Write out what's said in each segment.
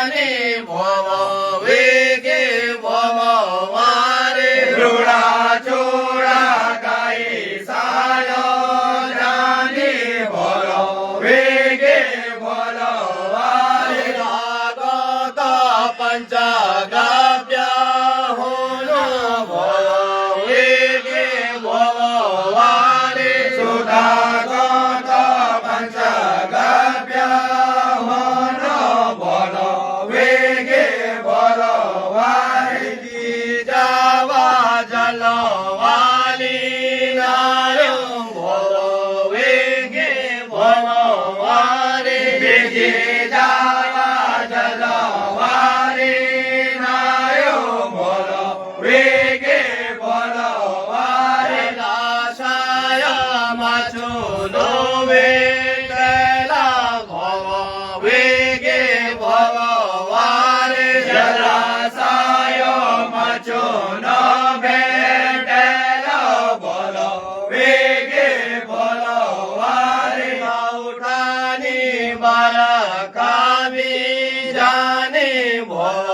जाने भव वेगे भववारे રૂડા ચોડા ગાઈ સાયો જાને બોલો વેગે બોલો વારે रागत पंचगव्य होनो भव वेगे भववारे સુધાગત પંચગવ્ય હોનો બોલો વેગે બોલો વારે जावा जलवाली नायो भव वेगे भववारे બીજે જાવા જલવારે નાયો બોલો વેગે બોલો વારે लाशाय माचो लोवे कैला भव वेगे भववारे જલાશયો મચો ન ભેટેલો બોલો વેગે બોલો વારે उठानी बालकावी जाने भव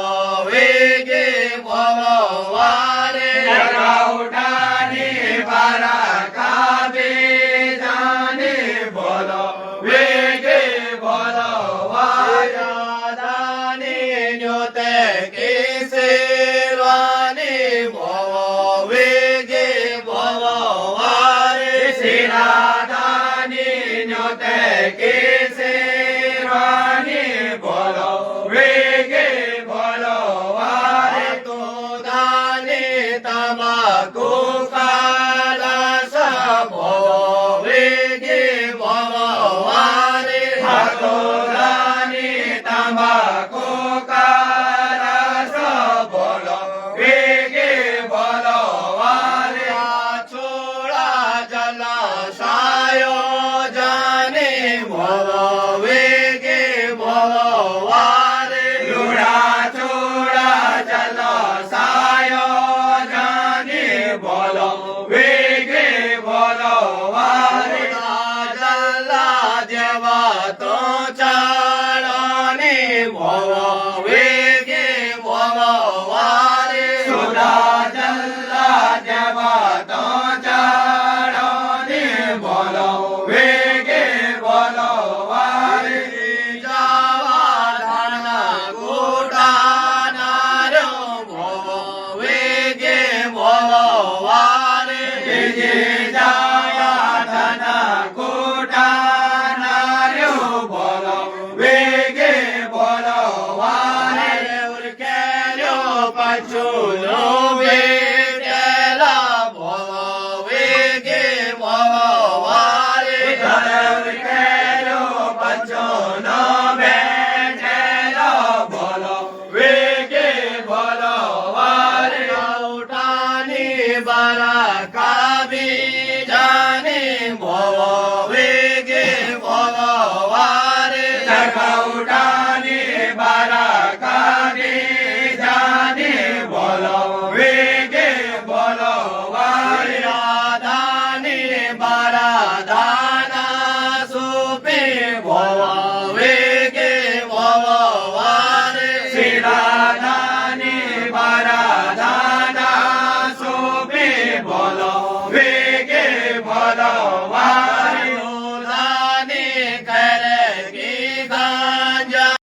वेगे भववारे જગાઉટાની બારા કાબે જાને બોલો વેગે બોલો વારે दानी न्योते केसेवानी भव वेगे भववारे શિરાદાની ન્યોતે કેસેવાની બોલો વેગે બોલો વારે तो दानी तमाकु कालस भव वेगे भववारे હાથોદાની તમાકુ કારસ બોલો વેગે બોલો વારે छोड़ा जलाशायो जाने भव वेगे भववारे રૂડા ચોડા ચલો સાયો જાને બોલો વેગે બોલો વારે जला जेवा तो चाळणे भव वेगे भववारे સુધા જલ્લા જવા તો ચાળો ને બોલો વેગે બોલો વારે जावा धाना गोटानार्यो भव वेगे भववारे બીજે જાયા ધના કોટા નાર્યો બોલો વેગે બોલો વારે उरकेल्यो पचुलो बेटेला भव वेगे भववारे ઘર કેલો પચો ન બેઠેલો બોલો વેગે બોલો વારે उठानी बारा कावी जाने भव वेगे भववारे જગાઉટાની બારા કાગે જાને બોલો વેગે બોલો વારે दानी बारा दाना सुपे भव वेगे भववारे શિરાદાની બારા દાના સોબે બોલો વેગે